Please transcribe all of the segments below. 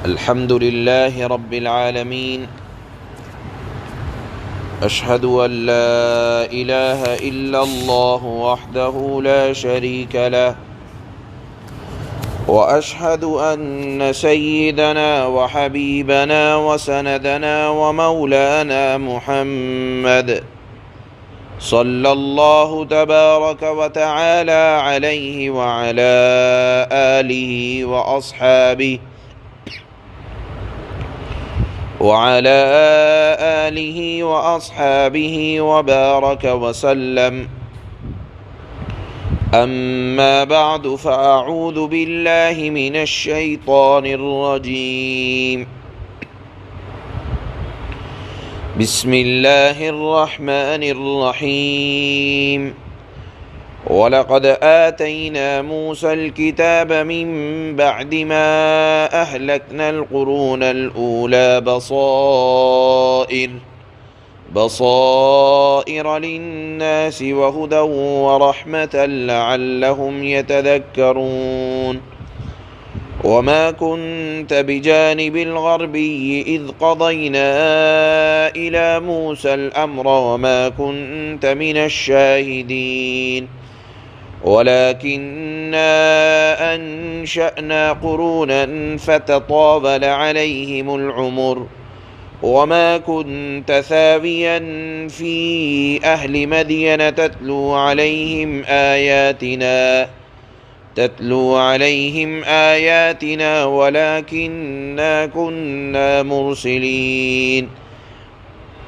الحمد لله رب العالمين. أشهد أن لا إله إلا الله وحده لا شريك له، وأشهد أن سيدنا وحبيبنا وسندنا ومولانا محمد صلى الله تبارك وتعالى عليه وعلى آله وأصحابه وبارك وسلم. أما بعد، فأعوذ بالله من الشيطان الرجيم. بسم الله الرحمن الرحيم. وَلَقَدْ آتَيْنَا مُوسَى الْكِتَابَ مِنْ بَعْدِ مَا أَهْلَكْنَا الْقُرُونَ الْأُولَى بَصَائِرَ لِلنَّاسِ وَهُدًى وَرَحْمَةً لَعَلَّهُمْ يَتَذَكَّرُونَ. وَمَا كُنْتَ بِجَانِبِ الْغَرْبِيِّ إِذْ قَضَيْنَا إِلَى مُوسَى الْأَمْرَ وَمَا كُنْتَ مِنَ الشَّاهِدِينَ وَلَكِنَّا أَنشَأْنَا قُرُونًا فَتَطَاوَلَ عَلَيْهِمُ الْعُمُرُ وَمَا كُنْتَ ثَاوِيًا فِي أَهْلِ مَدْيَنَ تَتْلُو عَلَيْهِمْ آيَاتِنَا وَلَكِنَّا كُنَّا مُرْسِلِينَ.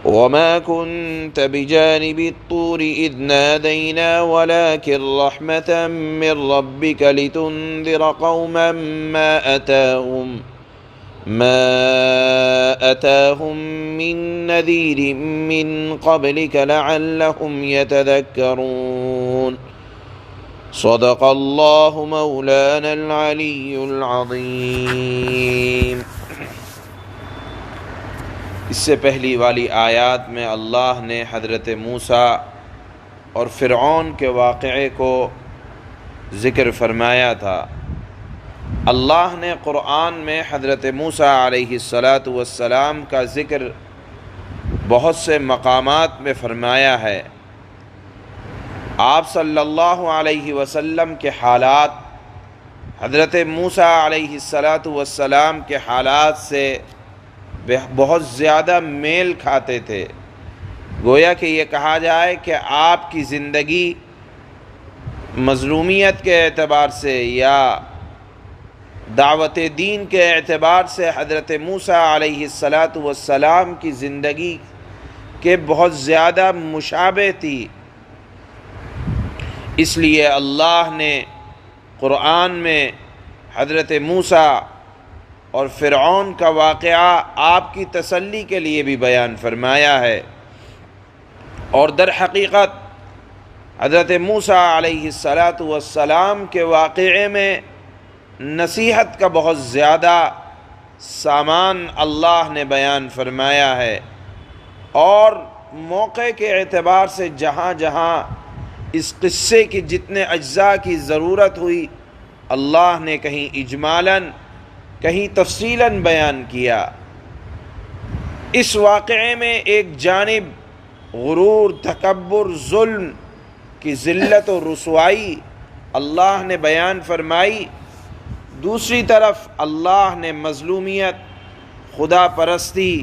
وَمَا كُنْتَ بِجَانِبِ الطُّورِ إِذْ نَادَيْنَا وَلَكِنْ رَحْمَةً مِّن رَّبِّكَ لِتُنذِرَ قَوْمًا ما أتاهم من نذير من قبلك لعلهم يتذكرون. صدق اللہ مولانا العلی العظیم. اس سے پہلی والی آیات میں اللہ نے حضرت موسیٰ اور فرعون کے واقعے کو ذکر فرمایا تھا. اللہ نے قرآن میں حضرت موسیٰ علیہ السلام کا ذکر بہت سے مقامات میں فرمایا ہے. آپ صلی اللہ علیہ وسلم کے حالات حضرت موسیٰ علیہ السلام کے حالات سے بہت زیادہ میل کھاتے تھے. گویا کہ یہ کہا جائے کہ آپ کی زندگی مظلومیت کے اعتبار سے یا دعوت دین کے اعتبار سے حضرت موسیٰ علیہ السلام کی زندگی کے بہت زیادہ مشابہ تھی. اس لیے اللہ نے قرآن میں حضرت موسیٰ اور فرعون کا واقعہ آپ کی تسلی کے لیے بھی بیان فرمایا ہے. اور در حقیقت حضرت موسیٰ علیہ السلام کے واقعے میں نصیحت کا بہت زیادہ سامان اللہ نے بیان فرمایا ہے. اور موقع کے اعتبار سے جہاں جہاں اس قصے کی جتنے اجزاء کی ضرورت ہوئی اللہ نے کہیں اجمالاً کہیں تفصیلاً بیان کیا. اس واقعے میں ایک جانب غرور، تکبر، ظلم کی ذلت و رسوائی اللہ نے بیان فرمائی. دوسری طرف اللہ نے مظلومیت، خدا پرستی،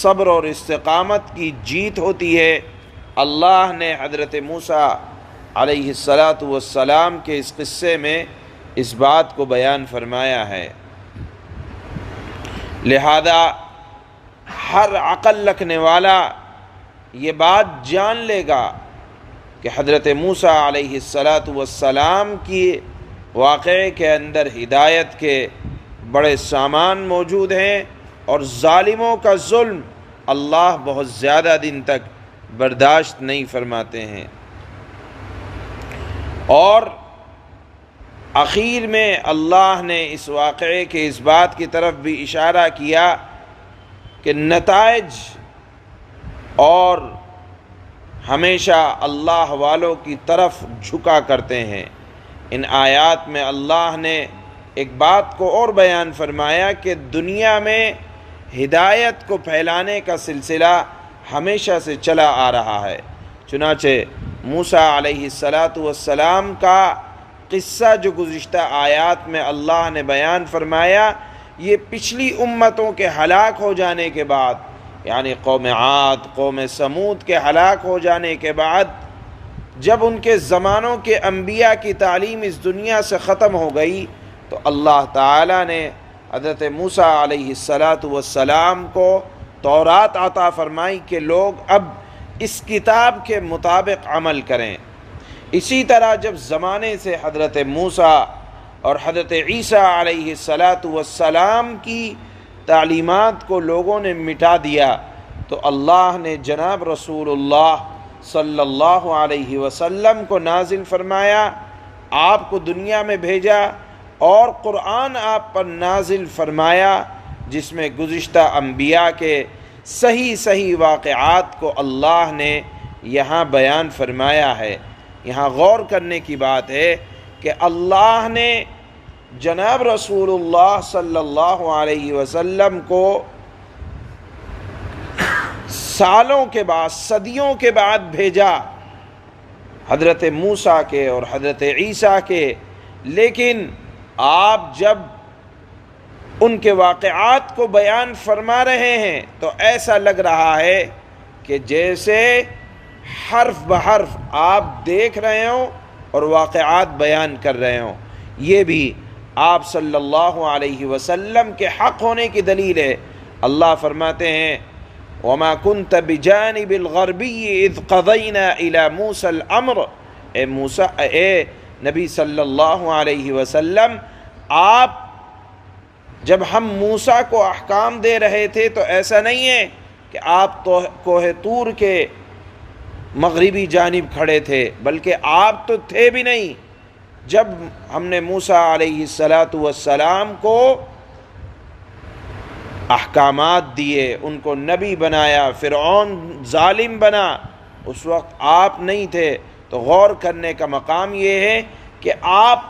صبر اور استقامت کی جیت ہوتی ہے. اللہ نے حضرت موسیٰ علیہ السلام کے اس قصے میں اس بات کو بیان فرمایا ہے. لہذا ہر عقل رکھنے والا یہ بات جان لے گا کہ حضرت موسیٰ علیہ السلام کی واقعے کے اندر ہدایت کے بڑے سامان موجود ہیں اور ظالموں کا ظلم اللہ بہت زیادہ دن تک برداشت نہیں فرماتے ہیں. اور آخر میں اللہ نے اس واقعے کے اس بات کی طرف بھی اشارہ کیا کہ نتائج اور ہمیشہ اللہ والوں کی طرف جھکا کرتے ہیں. ان آیات میں اللہ نے ایک بات کو اور بیان فرمایا کہ دنیا میں ہدایت کو پھیلانے کا سلسلہ ہمیشہ سے چلا آ رہا ہے۔ چنانچہ موسیٰ علیہ السلام کا قصہ جو گزشتہ آیات میں اللہ نے بیان فرمایا، یہ پچھلی امتوں کے ہلاک ہو جانے کے بعد، یعنی قوم عاد، قوم سمود کے ہلاک ہو جانے کے بعد، جب ان کے زمانوں کے انبیاء کی تعلیم اس دنیا سے ختم ہو گئی تو اللہ تعالیٰ نے حضرت موسیٰ علیہ السلام کو تورات عطا فرمائی کہ لوگ اب اس کتاب کے مطابق عمل کریں۔ اسی طرح جب زمانے سے حضرت موسیٰ اور حضرت عیسیٰ علیہ السلام کی تعلیمات کو لوگوں نے مٹا دیا تو اللہ نے جناب رسول اللہ صلی اللہ علیہ وسلم کو نازل فرمایا، آپ کو دنیا میں بھیجا اور قرآن آپ پر نازل فرمایا، جس میں گزشتہ انبیاء کے صحیح واقعات کو اللہ نے یہاں بیان فرمایا ہے۔ یہاں غور کرنے کی بات ہے کہ اللہ نے جناب رسول اللہ صلی اللہ علیہ وسلم کو سالوں کے بعد، صدیوں کے بعد بھیجا حضرت موسیٰ کے اور حضرت عیسیٰ کے، لیکن آپ جب ان کے واقعات کو بیان فرما رہے ہیں تو ایسا لگ رہا ہے کہ جیسے حرف بحرف آپ دیکھ رہے ہوں اور واقعات بیان کر رہے ہوں۔ یہ بھی آپ صلی اللہ علیہ وسلم کے حق ہونے کی دلیل ہے۔ اللہ فرماتے ہیں وَمَا كُنْتَ بِجَانِبِ الْغَرْبِيِّ إِذْ قَضَيْنَا إِلَى مُوسَى الْأَمْرَ، اے نبی صلی اللہ علیہ وسلم، آپ جب ہم موسیٰ کو احکام دے رہے تھے تو ایسا نہیں ہے کہ آپ تو کوہ طور کے مغربی جانب کھڑے تھے، بلکہ آپ تو تھے بھی نہیں جب ہم نے موسیٰ علیہ السلام کو احکامات دیے، ان کو نبی بنایا، فرعون ظالم بنا، اس وقت آپ نہیں تھے۔ تو غور کرنے کا مقام یہ ہے کہ آپ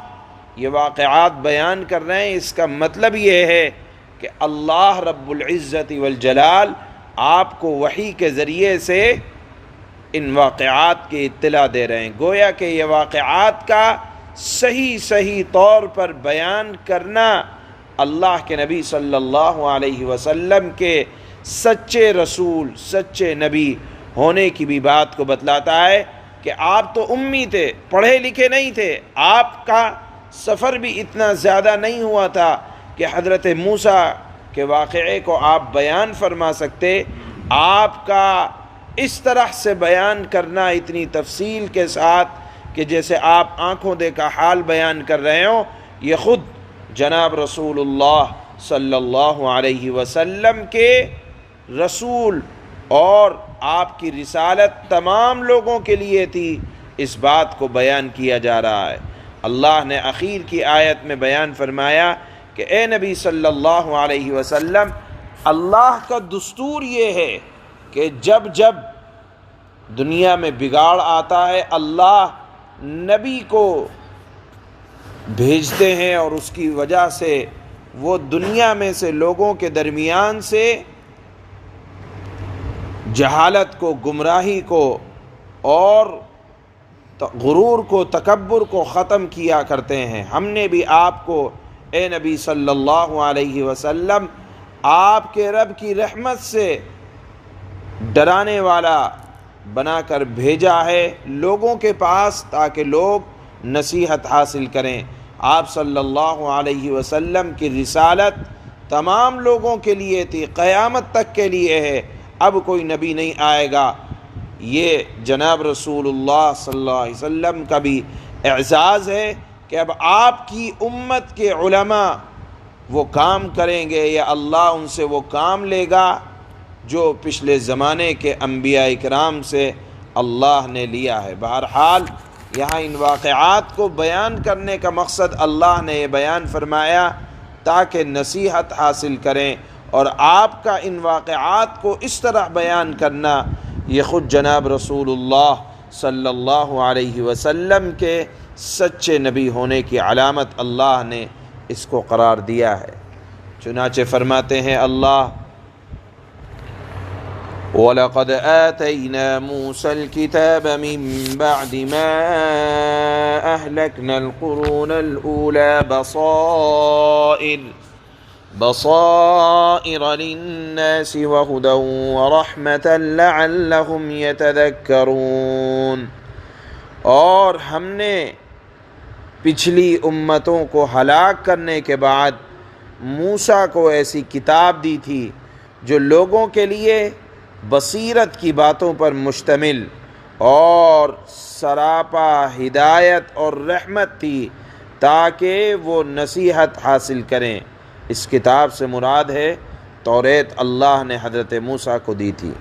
یہ واقعات بیان کر رہے ہیں، اس کا مطلب یہ ہے کہ اللہ رب العزت والجلال آپ کو وحی کے ذریعے سے ان واقعات کی اطلاع دے رہے ہیں، گویا کہ یہ واقعات کا صحیح طور پر بیان کرنا اللہ کے نبی صلی اللہ علیہ وسلم کے سچے رسول، سچے نبی ہونے کی بھی بات کو بتلاتا ہے کہ آپ تو امی تھے، پڑھے لکھے نہیں تھے، آپ کا سفر بھی اتنا زیادہ نہیں ہوا تھا کہ حضرت موسیٰ کے واقعے کو آپ بیان فرما سکتے۔ آپ کا اس طرح سے بیان کرنا اتنی تفصیل کے ساتھ کہ جیسے آپ آنکھوں دیکھا حال بیان کر رہے ہوں، یہ خود جناب رسول اللہ صلی اللہ علیہ وسلم کے رسول اور آپ کی رسالت تمام لوگوں کے لیے تھی، اس بات کو بیان کیا جا رہا ہے۔ اللہ نے اخیر کی آیت میں بیان فرمایا کہ اے نبی صلی اللہ علیہ وسلم، اللہ کا دستور یہ ہے کہ جب دنیا میں بگاڑ آتا ہے اللہ نبی کو بھیجتے ہیں اور اس کی وجہ سے وہ دنیا میں سے لوگوں کے درمیان سے جہالت کو، گمراہی کو اور غرور کو، تکبر کو ختم کیا کرتے ہیں۔ ہم نے بھی آپ کو اے نبی صلی اللہ علیہ وسلم آپ کے رب کی رحمت سے ڈرانے والا بنا کر بھیجا ہے لوگوں کے پاس تاکہ لوگ نصیحت حاصل کریں۔ آپ صلی اللہ علیہ وسلم کی رسالت تمام لوگوں کے لیے تھی، قیامت تک کے لیے ہے، اب کوئی نبی نہیں آئے گا۔ یہ جناب رسول اللہ صلی اللہ علیہ وسلم کا بھی اعزاز ہے کہ اب آپ کی امت کے علماء وہ کام کریں گے یا اللہ ان سے وہ کام لے گا جو پچھلے زمانے کے انبیاء اکرام سے اللہ نے لیا ہے۔ بہرحال یہاں ان واقعات کو بیان کرنے کا مقصد اللہ نے یہ بیان فرمایا تاکہ نصیحت حاصل کریں، اور آپ کا ان واقعات کو اس طرح بیان کرنا یہ خود جناب رسول اللہ صلی اللہ علیہ وسلم کے سچے نبی ہونے کی علامت اللہ نے اس کو قرار دیا ہے۔ چنانچہ فرماتے ہیں اللہ: وَلَقَدْ آتَيْنَا مُوسَى الْكِتَابَ مِن بَعْدِ مَا أَهْلَكْنَا الْقُرُونَ الْأُولَى بَصَائِرَ لِلنَّاسِ وَهُدًى وَرَحْمَةً لَعَلَّهُمْ يَتَذَكَّرُونَ، اور ہم نے پچھلی امتوں کو ہلاک کرنے کے بعد موسیٰ کو ایسی کتاب دی تھی جو لوگوں کے لیے بصیرت کی باتوں پر مشتمل اور سراپا ہدایت اور رحمت تھی تاکہ وہ نصیحت حاصل کریں۔ اس کتاب سے مراد ہے توریت، اللہ نے حضرت موسیٰ کو دی تھی۔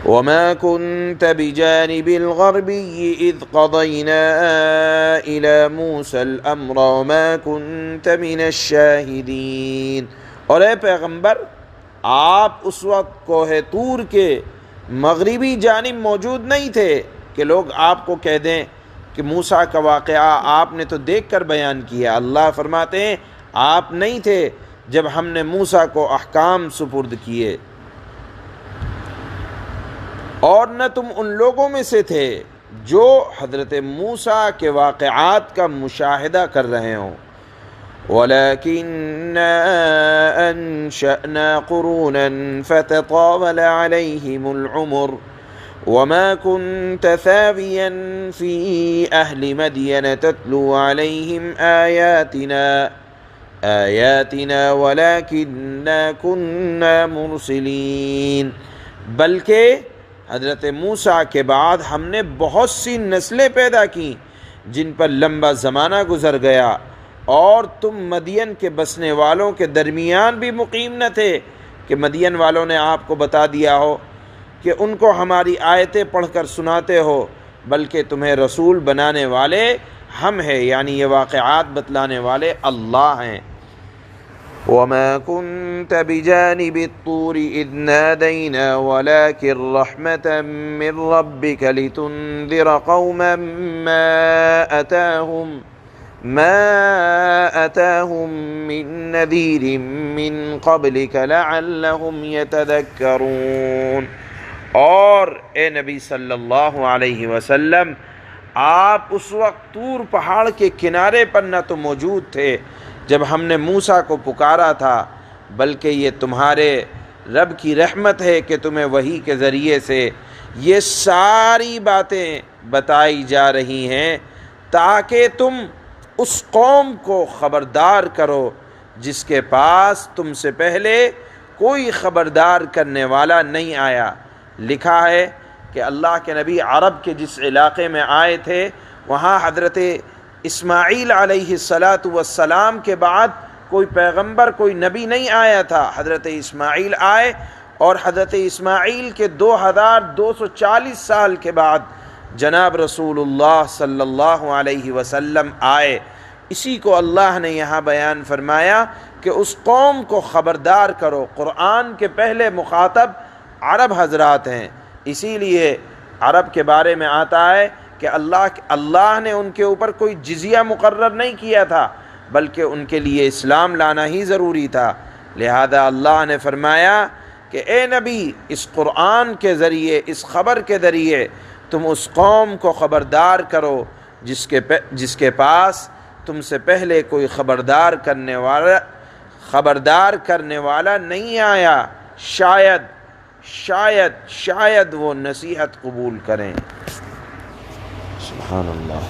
وَمَا كُنْتَ بِجَانِبِ الْغَرْبِيِّ إِذْ قَضَيْنَا إِلَى مُوسَى الْأَمْرَ وَمَا كُنْتَ مِنَ الشَّاهِدِينَ، اور اے پیغمبر آپ اس وقت کوہ طور کے مغربی جانب موجود نہیں تھے کہ لوگ آپ کو کہہ دیں کہ موسیٰ کا واقعہ آپ نے تو دیکھ کر بیان کیا۔ اللہ فرماتے ہیں آپ نہیں تھے جب ہم نے موسیٰ کو احکام سپرد کیے، اور نہ تم ان لوگوں میں سے تھے جو حضرت موسیٰ کے واقعات کا مشاہدہ کر رہے ہوں۔ وَلَكِنَّا أَنشَأْنَا قُرُونًا فَتَطَاوَلَ عَلَيْهِمُ الْعُمُرُ وَمَا كُنْتَ ثَاوِيًا فِي أَهْلِ مَدْيَنَ تَتْلُو عَلَيْهِمْ آيَاتِنَا وَلَكِنَّا كُنَّا مُرْسِلِينَ، بلکہ حضرت موسیٰ کے بعد ہم نے بہت سی نسلیں پیدا کیں جن پر لمبا زمانہ گزر گیا، اور تم مدین کے بسنے والوں کے درمیان بھی مقیم نہ تھے کہ مدین والوں نے آپ کو بتا دیا ہو کہ ان کو ہماری آیتیں پڑھ کر سناتے ہو، بلکہ تمہیں رسول بنانے والے ہم ہیں، یعنی یہ واقعات بتلانے والے اللہ ہیں۔ وَمَا كُنْتَ بِجَانِبِ الطُّورِ إِذْ نَادَيْنَا وَلَكِنْ رَحْمَةً مِّن رَّبِّكَ لِتُنذِرَ قَوْمًا مَا أَتَاهُم مِّن نَّذِيرٍ مِّن قَبْلِكَ لَعَلَّهُمْ يَتَذَكَّرُونَ، اور اے نبی صلی اللہ علیہ وسلم آپ اس وقت طور پہاڑ کے کنارے پر نہ تو موجود تھے جب ہم نے موسیٰ کو پکارا تھا، بلکہ یہ تمہارے رب کی رحمت ہے کہ تمہیں وحی کے ذریعے سے یہ ساری باتیں بتائی جا رہی ہیں تاکہ تم اس قوم کو خبردار کرو جس کے پاس تم سے پہلے کوئی خبردار کرنے والا نہیں آیا۔ لکھا ہے کہ اللہ کے نبی عرب کے جس علاقے میں آئے تھے وہاں حضرت اسماعیل علیہ السلام کے بعد کوئی پیغمبر، کوئی نبی نہیں آیا تھا۔ حضرت اسماعیل آئے اور حضرت اسماعیل کے 2240 سال کے بعد جناب رسول اللہ صلی اللہ علیہ وسلم آئے۔ اسی کو اللہ نے یہاں بیان فرمایا کہ اس قوم کو خبردار کرو۔ قرآن کے پہلے مخاطب عرب حضرات ہیں، اسی لیے عرب کے بارے میں آتا ہے کہ اللہ نے ان کے اوپر کوئی جزیہ مقرر نہیں کیا تھا، بلکہ ان کے لیے اسلام لانا ہی ضروری تھا۔ لہذا اللہ نے فرمایا کہ اے نبی اس قرآن کے ذریعے، اس خبر کے ذریعے تم اس قوم کو خبردار کرو جس کے پاس تم سے پہلے کوئی خبردار کرنے والا نہیں آیا، شاید وہ نصیحت قبول کریں۔ سبحان اللہ۔